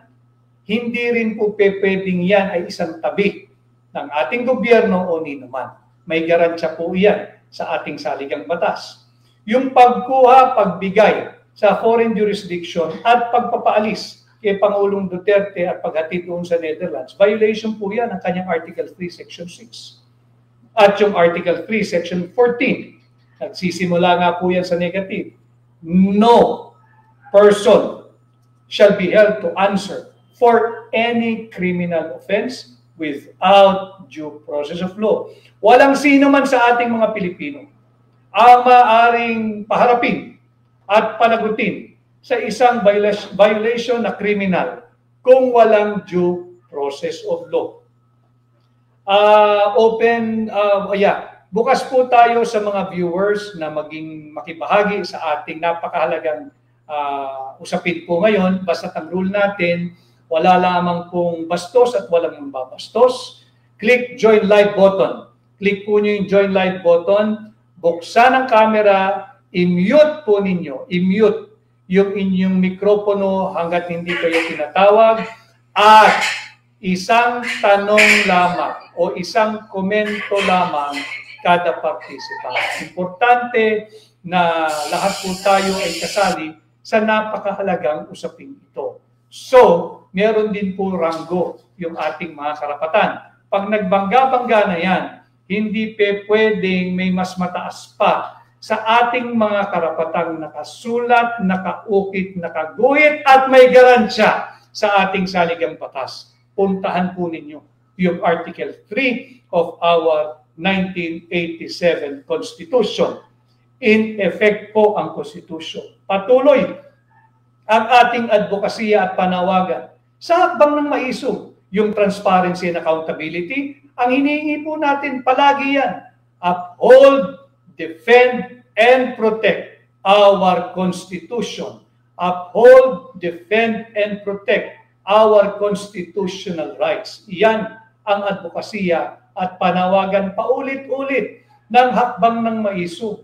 Speaker 2: hindi rin po pwedeng yan ay isang tabi ng ating gobyerno o ninuman. May garansya po yan sa ating saligang batas. Yung pagkuha, pagbigay sa foreign jurisdiction at pagpapaalis kay Pangulong Duterte at paghatid doon sa Netherlands, violation po yan ng kanyang Article 3, Section 6. At yung Article 3, Section 14, nagsisimula nga po yan sa negative. No person shall be held to answer for any criminal offense without due process of law. Walang sino man sa ating mga Pilipino ang maaaring paharapin at panagutin sa isang violation na criminal kung walang due process of law. Bukas po tayo sa mga viewers na maging makibahagi sa ating napakahalagang usapin po ngayon. Basta ang rule natin, wala lamang pong bastos at walang babastos. Click join live button. Click po nyo yung join live button. Buksan ang camera, i-mute po ninyo, i-mute yung inyong mikropono hanggat hindi kayo tinatawag, at isang tanong lamang o isang komento lamang kada participant. Importante na lahat po tayo ay kasali sa napakahalagang usaping ito. So, meron din po ranggo yung ating mga karapatan. Pag nagbangga-bangga na yan, hindi pwedeng may mas mataas pa sa ating mga karapatang nakasulat, nakaukit, nakaguhit at may garansya sa ating saligang batas. Puntahan po ninyo yung Article 3 of our 1987 Constitution. In effect po ang Constitution. Patuloy ang ating advokasya at panawagan sa hakbang ng maisog, yung transparency and accountability. Ang hinihingi po natin palagi yan. Uphold, defend, and protect our Constitution. Uphold, defend, and protect our constitutional rights. Yan ang advokasya at panawagan paulit-ulit ng hakbang ng maisog.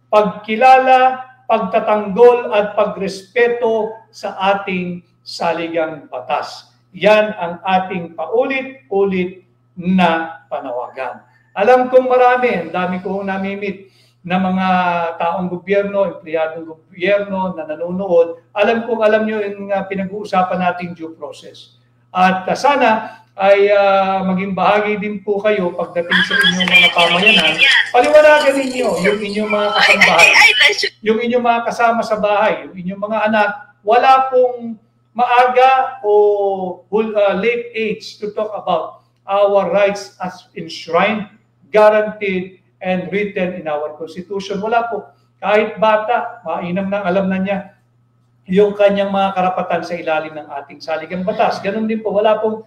Speaker 2: Pagkilala, pagtatanggol at pagrespeto sa ating saligang batas. Yan ang ating paulit-ulit na panawagan. Alam kong marami, ang dami kong namimit na mga taong gobyerno, empleyadong gobyerno na nanonood. Alam kong alam nyo yung pinag-uusapan nating due process. At sana ay maging bahagi din po kayo pagdating sa inyong mga pamayanan. Paliwanagan ninyo yung inyong mga kasambahay, yung inyong mga kasama sa bahay, yung inyong mga anak. Wala pong maaga o late age to talk about our rights as enshrined, guaranteed, and written in our Constitution. Wala po. Kahit bata, mainam nang alam na niya yung kanyang mga karapatan sa ilalim ng ating saligang batas. Ganun din po, wala pong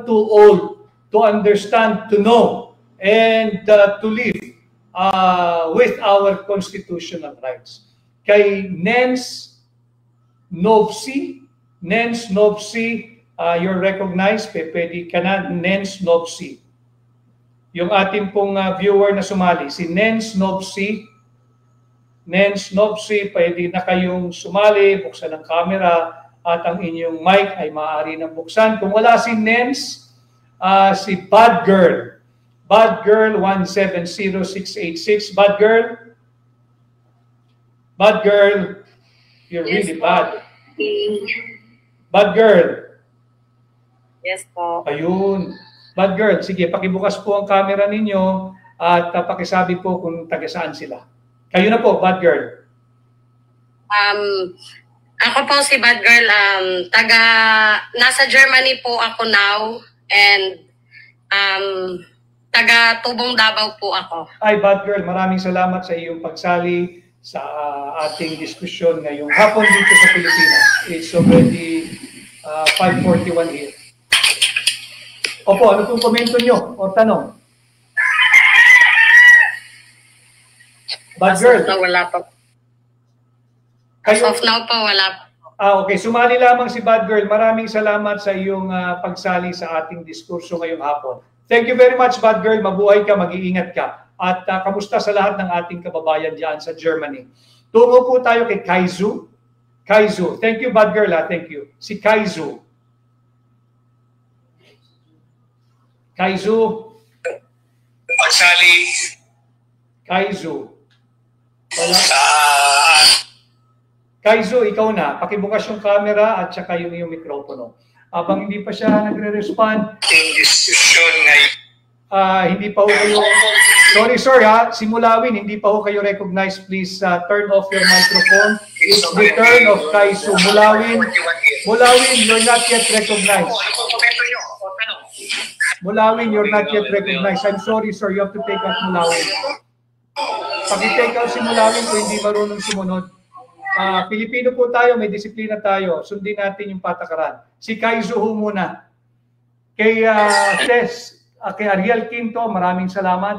Speaker 2: too old to understand, to know, and to live with our constitutional rights. Kay Nens Novsi, you're recognized, pwede ka na, Nens Novsi. Yung ating pong viewer na sumali, si Nens Novsi. Nens Novsi, pwede na kayong sumali, buksan ang camera, at ang inyong mic ay maaari nang buksan. Kung wala si Nens, si Bad Girl. Bad Girl 170686. Bad Girl. Bad Girl, you're really bad. Bad Girl.
Speaker 3: Yes po.
Speaker 2: Ayun. Bad Girl, sige, pakibukas po ang camera ninyo at pakisabi po kung taga saan sila. Kayo na po, Bad Girl.
Speaker 3: Ako po si Bad Girl, nasa Germany po ako now, and taga Tubong Davao po ako.
Speaker 2: Ay, Bad Girl, maraming salamat sa iyong pagsali sa ating diskusyon ngayong hapon dito sa Pilipinas. It's already 5:41 here. Opo, ano pong komento nyo o tanong? Bad Girl.
Speaker 3: As of now, wala po. As of now po, wala po.
Speaker 2: Okay. Sumali lamang si Bad Girl. Maraming salamat sa iyong pagsali sa ating diskurso ngayong hapon. Thank you very much, Bad Girl. Mabuhay ka, mag-iingat ka. At kamusta sa lahat ng ating kababayan diyan sa Germany. Tungo po tayo kay Kaizu. Kaizu. Thank you, Bad Girl. Thank you. Si Kaizu. Kaizu.
Speaker 4: Pagsali.
Speaker 2: Kaizu. Kaizu, ikaw na. Pakibukas yung camera at saka yung iyong mikropono. Habang hindi pa siya nagre-respond.
Speaker 4: Diskusyon ngayon.
Speaker 2: Hindi pa ho kayo. Sorry sir ha, si Mulawin, hindi pa ho kayo recognized. Please turn off your microphone. It's the turn of Kaizu. Mulawin, you're not yet recognized. Mulawin, you're not yet recognized. I'm sorry sir, you have to take out Mulawin. Pag-take out si Mulawin kung hindi marunong sumunod. Pilipino po tayo, may disiplina tayo. Sundin natin yung patakaran. Si Kaizu ho muna. Kay kay Ariel Quinto, maraming salamat.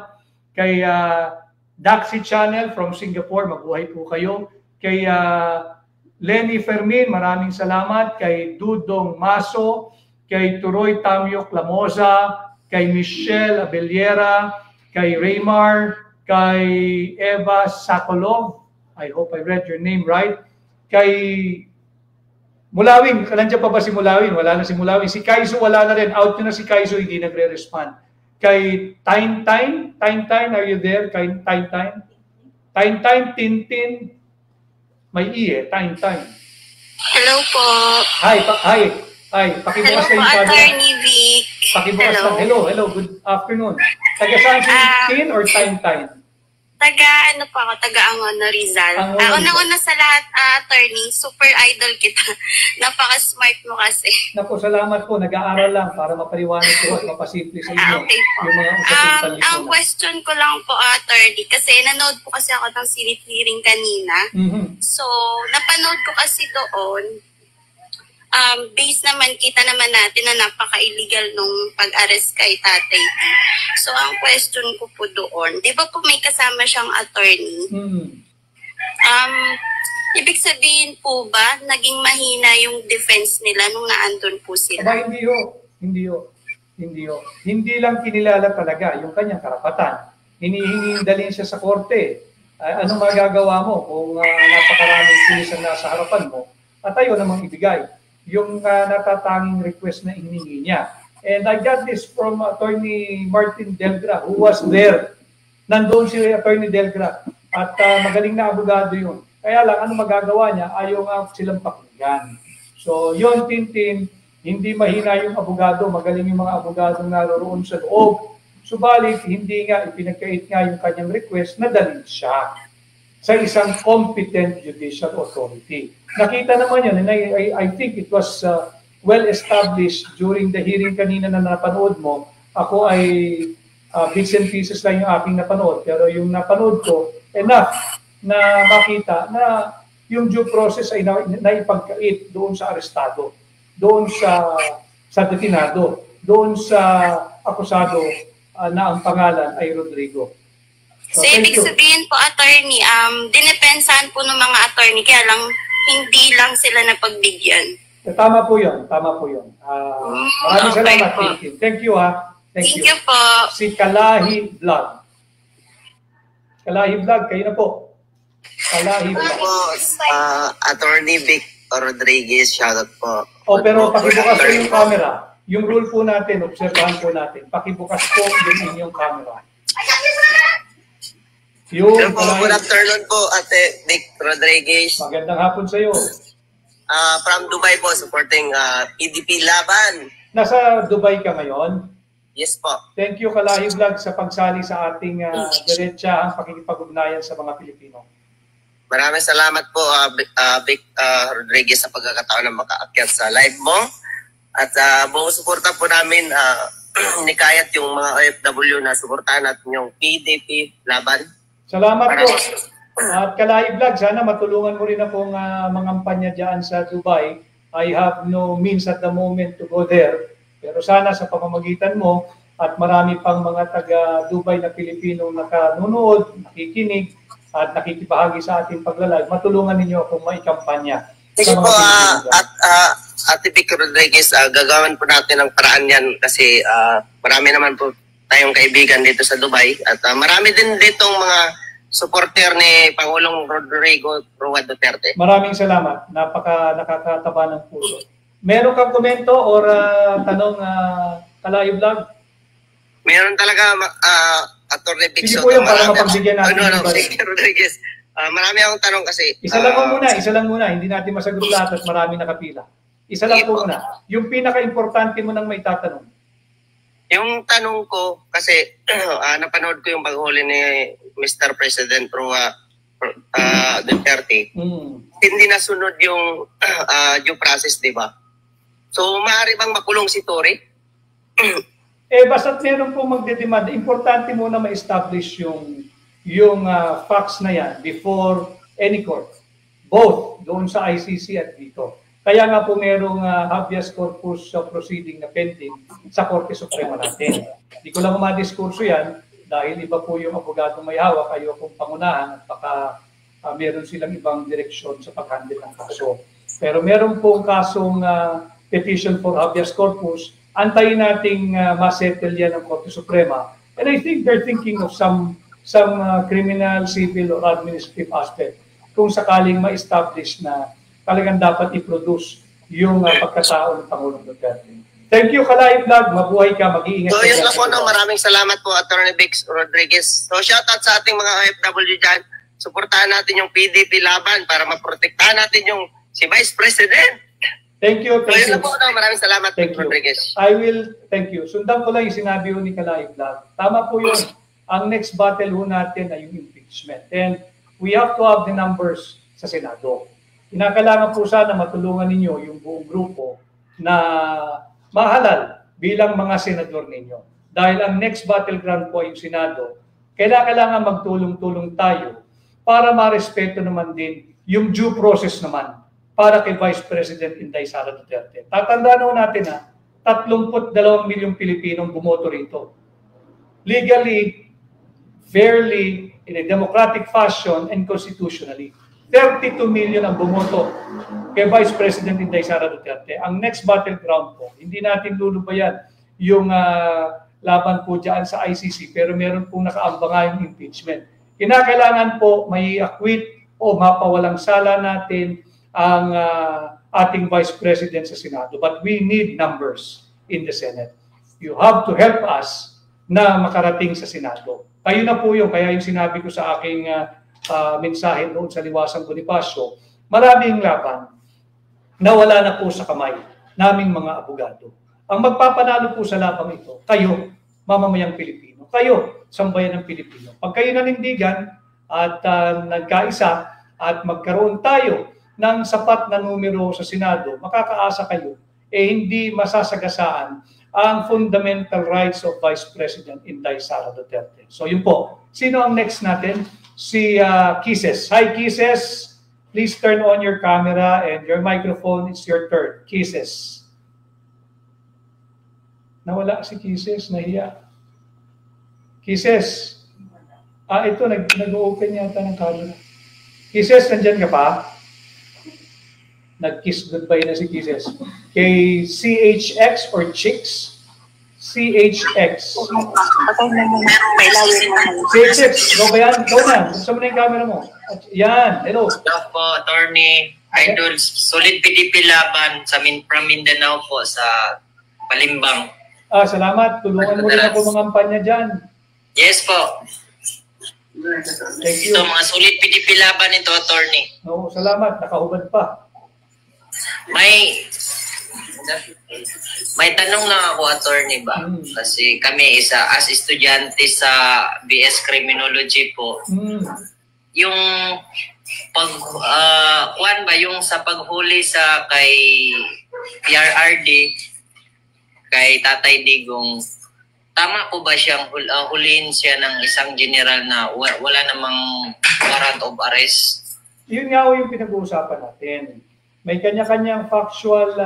Speaker 2: Kay Daxi Channel from Singapore, mabuhay po kayo. Kay Lenny Fermin, maraming salamat. Kay Dudong Maso, kay Turoy Tamyok Lamoza, kay Michelle Abellera, kay Raymar, kay Eva Sakolov, I hope I read your name right, kay Mulawin, nandiyan pa ba si Mulawin? Wala na si Mulawin. Si Kaiso wala na rin. Out na si Kaiso, hindi nagre-respond. Kay Time, are you there? Kay Time, Tintin. May Time.
Speaker 3: Hello po.
Speaker 2: Hi. Pakibukas
Speaker 3: Hello po, Attorney Vic.
Speaker 2: Pakibukas lang. Hello. Good afternoon. Taga saan si Tin or Time?
Speaker 3: Taga Angono, Rizal. Unang-una sa lahat, attorney, super idol kita. Napaka-smart mo kasi.
Speaker 2: Naku, salamat po. Nag-aaral lang para mapaliwanag ko at mapasimple sa inyo.
Speaker 3: Okay po.
Speaker 2: Yung mga usapin
Speaker 3: Ang question ko lang po, attorney, kasi nanood po kasi ako ng Senate hearing kanina. So, napanood ko kasi doon, based naman, kita naman natin na napaka-illegal nung pag-arrest kay Tatay T. So, ang question ko po doon, di ba po may kasama siyang attorney? Ibig sabihin po ba, naging mahina yung defense nila nung naandun po sila?
Speaker 2: Aba, hindi ho. Hindi lang kinilala talaga yung kanyang karapatan. Hinihingi dalhin siya sa korte. Anong magagawa mo kung napakaraming pulis ang nasa harapan mo at ayaw namang ibigay yung natatanging request na hiningi niya. And I got this from Attorney Martin Delgra, who was there. Nandoon si Attorney Delgra at magaling na abogado yun. Kaya lang, ano magagawa niya? Ayaw nga silang pakinggan. So, yun, Tintin, hindi mahina yung abogado. Magaling yung mga abogado naroon sa loob. Subalit, hindi nga, ipinagkait nga yung kanyang request na dalhin siya sa isang competent judicial authority. Nakita naman yun, and I think it was well established during the hearing kanina na napanood mo. Ako ay bits and pieces lang yung aking napanood, pero yung napanood ko, enough na makita na yung due process ay naipagkait doon sa arestado, doon sa detinado, doon sa akusado na ang pangalan ay Rodrigo.
Speaker 3: So, ibig sabihin po, attorney, dinepensahan po ng mga attorney, kaya lang hindi lang sila napagbigyan.
Speaker 2: Tama po yun. Maraming salamat, Tintin. Thank you, ha.
Speaker 3: Thank you po.
Speaker 2: Si Kalahi Vlog. Kalahi Vlog, kayo na po. Kalahi Vlog.
Speaker 5: Po, Attorney Vic Rodriguez, shoutout po.
Speaker 2: Pero pakibukas po yung camera. Yung rule po natin, obserbahan po natin. Pakibukas po yung inyong camera.
Speaker 5: Good afternoon po, Ate Vic Rodriguez.
Speaker 2: Magandang hapon sa iyo.
Speaker 5: From Dubai po, supporting PDP Laban.
Speaker 2: Nasa Dubai ka ngayon?
Speaker 5: Yes po.
Speaker 2: Thank you, Kalahi Vlog, sa pagsali sa ating diretsahang pakikipag-ugnayan sa mga Pilipino.
Speaker 5: Maraming salamat po, Vic Rodriguez, sa pagkakataon na makaakyat sa live mo. At buong suporta po namin, nikayat yung mga OFW na suportahan at yung PDP Laban.
Speaker 2: Salamat po. At Kalahi Vlog, sana matulungan mo rin akong mangampanya dyan sa Dubai. I have no means at the moment to go there. Pero sana sa pamamagitan mo at marami pang mga taga-Dubai na Pilipino nakanunood, nakikinig at nakikibahagi sa ating paglalag, matulungan ninyo akong maikampanya.
Speaker 5: Sige po, Ate Vic Rodriguez, gagawin po natin ang paraan yan kasi marami naman po tayong kaibigan dito sa Dubai at marami din ditong mga supporter ni Pangulong Rodrigo Roa Duterte.
Speaker 2: Maraming salamat. Nakakataba ng puso. Meron kang komento or tanong, Kalahi Vlog?
Speaker 5: Meron talaga, Atty. Vic
Speaker 2: Soto. Sige po yung para mapagbigyan natin.
Speaker 5: Vic Rodriguez. Marami akong tanong kasi.
Speaker 2: Isa lang muna. Hindi natin masagot lahat at marami nakapila. Isa lang po muna. Yung pinaka-importante mo nang may tatanong.
Speaker 5: Yung tanong ko, kasi napanood ko yung paghuli ni Mr. President Roa Duterte. Hindi nasunod yung due process, di ba? So, maaari bang makulong si Tory?
Speaker 2: Basta't meron po magdedemand, importante muna ma-establish yung facts na yan before any court. Both doon sa ICC at dito. Kaya nga po merong habeas corpus proceeding na pending sa Korte Suprema natin. Hindi ko lang madiskurso yan dahil iba po yung abogadong may hawak, ayaw kong pangunahan at baka meron silang ibang direksyon sa pag-handle ng kaso. Pero meron pong kasong petition for habeas corpus, antayin nating masettle yan ng Korte Suprema. And I think they're thinking of some criminal, civil, or administrative aspect kung sakaling ma-establish na talagang dapat i-produce yung pagkatao ng Pangulong Duterte. Thank you, Kalay Vlog. Mabuhay ka, mag-iingat.
Speaker 5: So yun na po, no? Maraming salamat po, Attorney Bix Rodriguez. So shoutout sa ating mga OFW dyan. Suportahan natin yung PDP laban para maprotektahan natin yung si Vice President.
Speaker 2: Thank you.
Speaker 5: So yun na po, no? Maraming salamat, Rodriguez.
Speaker 2: Thank you. Sundan ko lang yung sinabi ni Kalay Vlog. Tama po yun. Ang next battle ho natin ay yung impeachment. And we have to have the numbers sa Senado. Kinakailangan po sana matulungan ninyo yung buong grupo na mahalal bilang mga senador ninyo. Dahil ang next battleground po ay yung Senado, kailangan magtulong-tulong tayo para marespeto naman din yung due process naman para kay Vice President Inday Sara Duterte. Tatandaan natin na 32 milyong Pilipinong bumoto rito. Legally, fairly, in a democratic fashion, and constitutionally. 32 million ang bumoto kay Vice President Inday Sara Duterte. Ang next battleground po, hindi natin lulubayan yung laban po dyan sa ICC, pero meron pong nakaambanga yung impeachment. Kinakailangan po may acquit o mapawalang sala natin ang ating Vice President sa Senado. But we need numbers in the Senate. You have to help us na makarating sa Senado. Kayo na po yun. Kaya yung sinabi ko sa aking mensahe noon sa Liwasang Bonifacio, maraming laban na wala na po sa kamay naming mga abogado. Ang magpapanalo po sa labang ito, kayo, mamamayang Pilipino. Kayo, sambayan ng Pilipino. Pag kayo nanindigan at nagkaisa at magkaroon tayo ng sapat na numero sa Senado, makakaasa kayo, hindi masasagasaan ang fundamental rights of Vice President Inday Sara Duterte. So yun po. Sino ang next natin? Si Kisses. Hi Kisses. Please turn on your camera and your microphone. It's your turn. Kisses. Nawala si Kisses. Nahiya. Kisses. Ito. Nag-open yata ng camera. Kisses, nandyan ka pa? Nag-kiss goodbye na si Kisses. Kay CHX or Chicks? CHX. CHX, go ba yan? Go na. Gusto mo na yung camera mo. Yan, hello.
Speaker 6: Hello po, Attorney. Idol, solid PDP laban from Mindanao po sa Palimbang.
Speaker 2: Salamat. Tulungan mo rin ako mga kampanya dyan.
Speaker 6: Yes po.
Speaker 2: Thank you.
Speaker 6: Ito, mga solid PDP laban ito, Attorney.
Speaker 2: Oo, salamat. Nakahubad pa.
Speaker 6: May tanong lang ako, Attorney ba? Kasi kami as estudyante sa BS Criminology po, yung yung sa paghuli sa kay PRRD, kay Tatay Digong, tama po ba siyang huliin siya ng isang general na wala namang warrant of arrest?
Speaker 2: Yun nga yung pinag-uusapan natin. May kanya-kanyang factual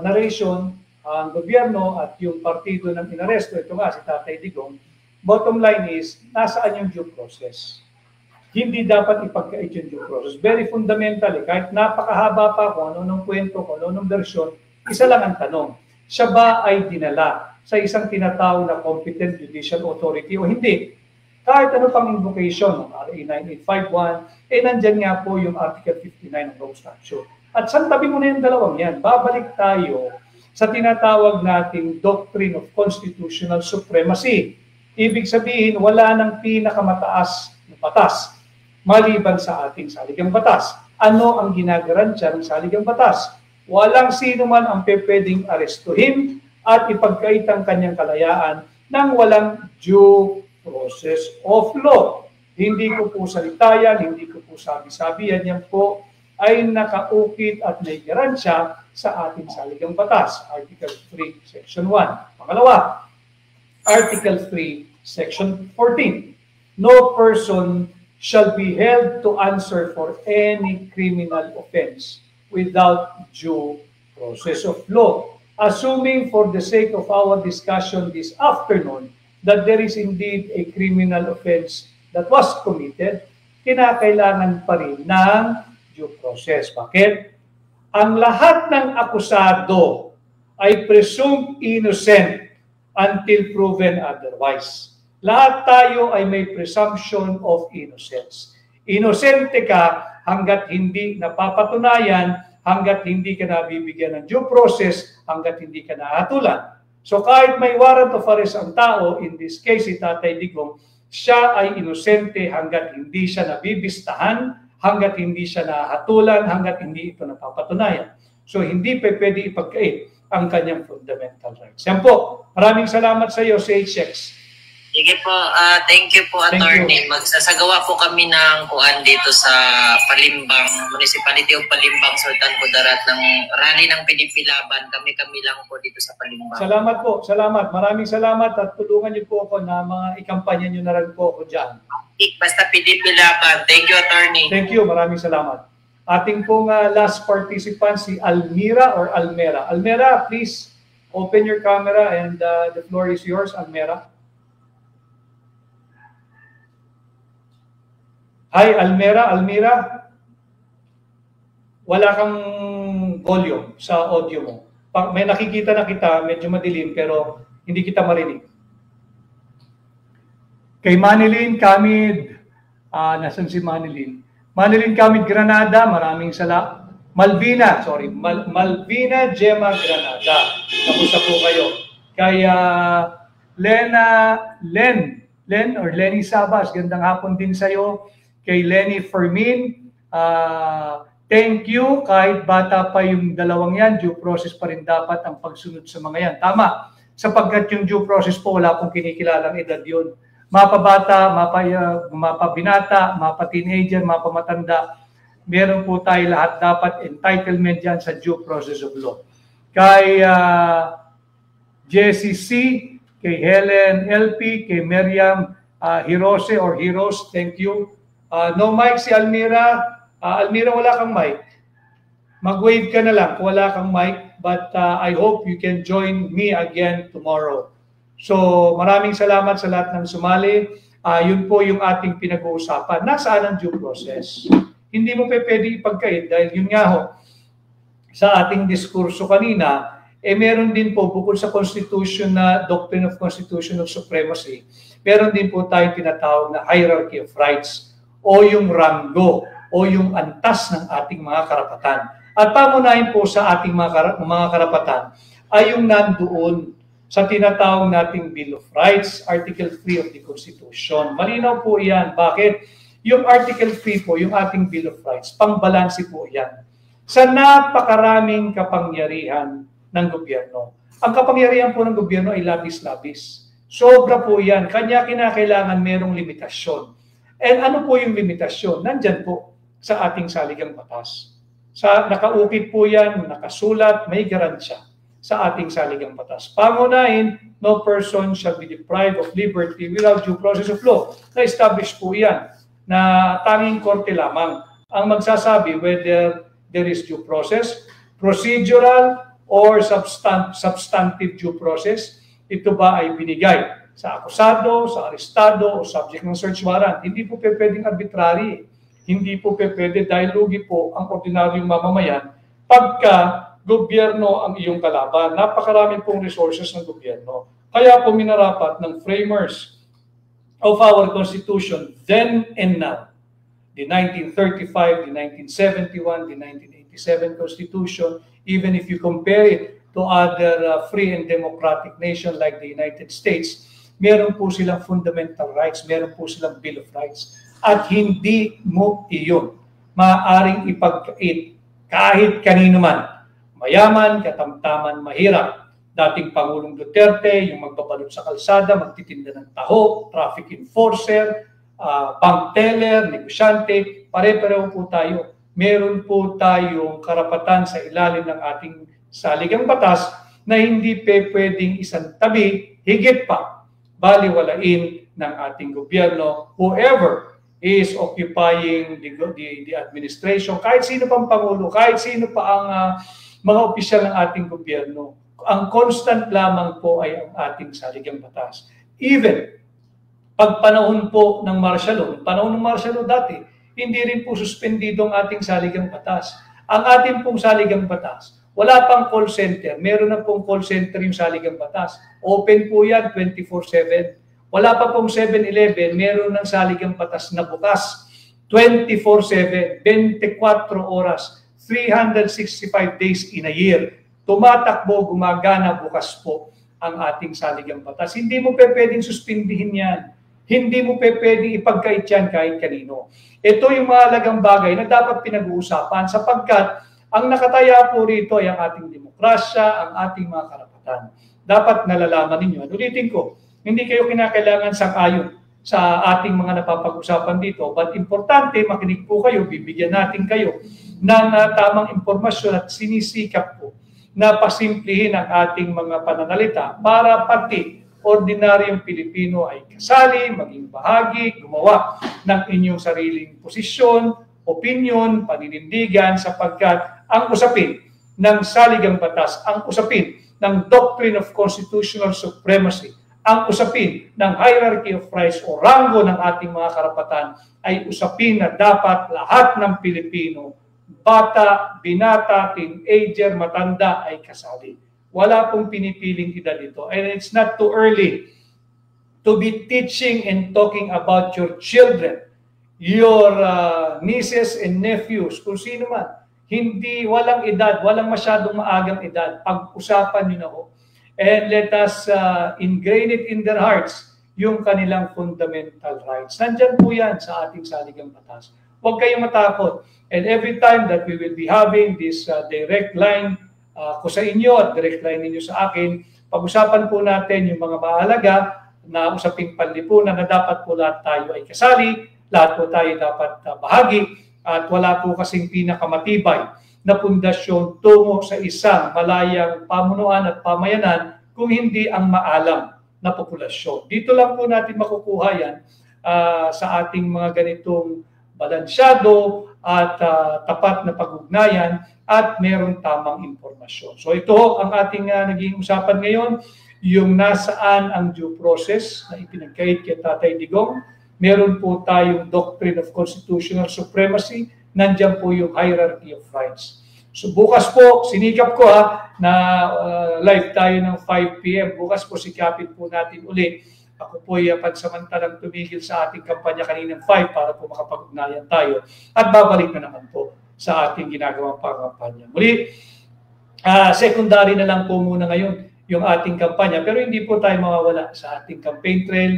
Speaker 2: narration ang gobyerno at yung partido ng inaresto. Ito nga, si Tatay Digong. Bottom line is, nasaan yung due process? Hindi dapat ipagkait yung due process. Very fundamental. Kahit napakahaba pa kung ano nung kwento, kung ano nung versyon, isa lang ang tanong. Siya ba ay dinala sa isang tinatawag na competent judicial authority o hindi? Kahit ano pang invocation ng RA 9851, nandyan nga po yung Article 59 ng Rome Statute. At santabi mo na yung dalawang yan. Babalik tayo sa tinatawag nating Doctrine of Constitutional Supremacy. Ibig sabihin, wala nang pinakamataas na batas maliban sa ating saligang batas. Ano ang ginagarantiya ng saligang batas? Walang sino man ang pwedeng arestuhin at ipagkait ang kanyang kalayaan nang walang due process of law. Hindi ko po salitayan, hindi ko po sabi-sabihan, yan po ay nakaukit at may garansya sa ating saligang batas. Article 3, Section 1. Pangalawa, Article 3, Section 14. No person shall be held to answer for any criminal offense without due process of law. Assuming for the sake of our discussion this afternoon that there is indeed a criminal offense that was committed, kinakailangan pa rin ng due process. Bakit? Ang lahat ng akusado ay presumed innocent until proven otherwise. Lahat tayo ay may presumption of innocence. Inosente ka hanggat hindi napapatunayan, hanggat hindi ka nabibigyan ng due process, hanggat hindi ka nahatulan. So kahit may warrant of arrest ang tao, in this case si Tatay Digong, siya ay inosente hanggat hindi siya nabibistahan, hanggat hindi siya nahatulan, hanggat hindi ito napapatunayan. So hindi pwede ipagkait ang kanyang fundamental rights. Yan po. Maraming salamat sa iyo, CHX.
Speaker 6: Sige po, thank you po, Attorney. Magsasagawa po kami ng kuan dito sa Palimbang, Municipality of Palimbang, Sultan Kudarat, ng rally ng PDP Laban. Kami-kami lang po dito sa Palimbang.
Speaker 2: Salamat po, salamat. Maraming salamat at tulungan niyo po ako na mga ikampanya niyo na rin po ako dyan.
Speaker 6: Basta PDP Laban. Thank you, Attorney.
Speaker 2: Thank you, maraming salamat. Ating pong last participant, si Almira or Almera. Almera, please open your camera and the floor is yours, Almera. Hi, Almera. Almira, wala kang volume sa audio mo. May nakikita na kita, medyo madilim, pero hindi kita marinig. Kay Manilyn Kamid, nasan si Manilyn? Manilyn Kamid Granada, maraming salamat. Malvina Gemma Granada. Kamusta po kayo? Kay Len or Lenny Sabas, gandang hapon din sa'yo. Kay Lenny Fermin, thank you. Kahit bata pa yung dalawang yan, due process pa rin dapat ang pagsunod sa mga yan. Tama, sapagkat yung due process po, wala pong kinikilalang edad yun. Mapabata, mapabinata, mapa-teenager, mapamatanda, meron po tayo lahat dapat entitlement dyan sa due process of law. Kay Jessie C, kay Helen LP, kay Miriam Hirose or Heroes, thank you. No mic si Almira. Almira, wala kang mic. Mag-wave ka na lang kung wala kang mic. But I hope you can join me again tomorrow. So maraming salamat sa lahat ng sumali. Yun po yung ating pinag-uusapan. Nasaan ang due process? Hindi mo pwede ipagkait dahil yun nga ho, sa ating diskurso kanina, meron din po bukod sa Constitution na Doctrine of Constitutional Supremacy, meron din po tayong tinatawag na hierarchy of rights o yung ranggo o yung antas ng ating mga karapatan. At pamunahin po sa ating mga karapatan ay yung nandoon sa tinatawag nating Bill of Rights, Article 3 of the Constitution. Malinaw po yan. Bakit? Yung Article 3 po, yung ating Bill of Rights, pangbalansi po yan sa napakaraming kapangyarihan ng gobyerno. Ang kapangyarihan po ng gobyerno ay labis-labis. Sobra po yan. Kanya kinakailangan merong limitasyon. And ano po yung limitasyon? Nandyan po sa ating saligang batas. Nakaukit po yan, nakasulat, may garansya sa ating saligang batas. Pangunahin, no person shall be deprived of liberty without due process of law. Na-establish po yan na tanging korte lamang ang magsasabi whether there is due process, procedural, or substantive due process. Ito ba ay binigay sa akusado, sa arestado, o subject ng search warrant? Hindi po pwedeng arbitrary. Hindi po pwede dahil lugi po ang ordinaryong mamamayan pagka gobyerno ang iyong kalaban. Napakarami pong resources ng gobyerno. Kaya po minarapat ng framers of our Constitution then and now, the 1935, the 1971, the 1987 Constitution, even if you compare it to other free and democratic nations like the United States, meron po silang fundamental rights, meron po silang Bill of Rights. At hindi mo iyon maaaring ipagkait kahit kanino man. Mayaman, katamtaman, mahirap. Dating Pangulong Duterte, yung magbabalot sa kalsada, magtitinda ng taho, traffic enforcer, bank teller, negosyante, pare-pareho po tayo. Meron po tayong karapatan sa ilalim ng ating saligang batas na hindi pwedeng isang tabi, higit pa, baliwalain ng ating gobyerno, whoever is occupying the administration, kahit sino pang Pangulo, kahit sino pa ang mga opisyal ng ating gobyerno. Ang constant lamang po ay ang ating saligang batas. Even pag panahon po ng martial law, panahon ng martial law dati, hindi rin po suspendido ang ating saligang batas. Ang ating pong saligang batas, wala pang call center. Meron na pong call center yung saligang batas. Open po yan 24/7. Wala pa pong 7-Eleven, meron ng saligang batas na bukas 24/7, 24 oras, 365 days in a year. Tumatakbo, gumagana, bukas po ang ating saligang batas. Hindi mo pwedeng suspindihin yan. Hindi mo pwedeng ipagkait yan kahit kanino. Ito yung mahalagang bagay na dapat pinag-uusapan sapagkat ang nakataya po rito ay ang ating demokrasya, ang ating mga karapatan. Dapat nalalaman ninyo. At ulitin ko, hindi kayo kinakailangan sang-ayon sa ating mga napapag-usapan dito. But importante, makinig po kayo, bibigyan natin kayo ng tamang impormasyon at sinisikap po na pasimplihin ang ating mga pananalita para pati ordinaryong Pilipino ay kasali, maging bahagi, gumawa ng inyong sariling posisyon, opinion, paninindigan sapagkat ang usapin ng saligang batas, ang usapin ng doctrine of constitutional supremacy, ang usapin ng hierarchy of rights o ranggo ng ating mga karapatan ay usapin na dapat lahat ng Pilipino, bata, binata, teenager, matanda ay kasali. Wala pong pinipiling edad dito. And it's not too early to be teaching and talking about your children, your nieces and nephews, kung sino man. Hindi, walang edad, walang masyadong maagang edad. Pag-usapan nyo na ho. And let us ingrain it in their hearts, yung kanilang fundamental rights. Nandyan po yan sa ating saligang batas. Huwag kayong matakot. And every time that we will be having this direct line ko sa inyo at direct line ninyo sa akin, pag-usapan po natin yung mga mahalaga na usaping panlipunan na dapat po lahat tayo ay kasali, lahat po tayo dapat bahagi, at wala po kasing pinakamatibay na pundasyon tungo sa isang malayang pamunuan at pamayanan kung hindi ang maalam na populasyon. Dito lang po natin makukuha yan sa ating mga ganitong balansyado at tapat na pag-ugnayan at meron tamang impormasyon. So ito ang ating naging usapan ngayon, yung nasaan ang due process na ipinagkait kay Tatay Digong. Meron po tayong doctrine of constitutional supremacy, nandiyan po yung hierarchy of rights. So bukas po, sinikap ko na live tayo ng 5 p.m. Bukas po sikapin po natin uli. Ako po ay pansamantalang tumigil sa ating kampanya kaninang 5 para po makapag-ugnayan tayo. At babalik na naman po sa ating ginagawang pangampanya. Muli, secondary na lang po muna ngayon yung ating kampanya. Pero hindi po tayo mawawala sa ating campaign trail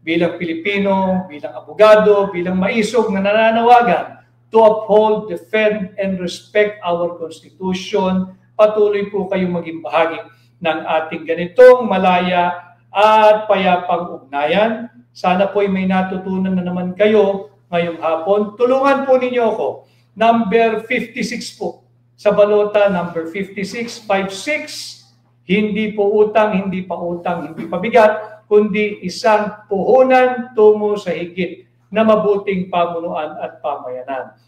Speaker 2: bilang Pilipino, bilang abogado, bilang maisog na nananawagan to uphold, defend, and respect our Constitution. Patuloy po kayong maging bahagi ng ating ganitong malaya at payapang ugnayan. Sana po'y may natutunan na naman kayo ngayong hapon. Tulungan po ninyo ako. Number 56 po. Sa balota, number 56, 56. Hindi po utang, hindi pa utang, hindi pa bigat, kundi isang puhunan tungo sa higit na mabuting pamunuan at pamayanan.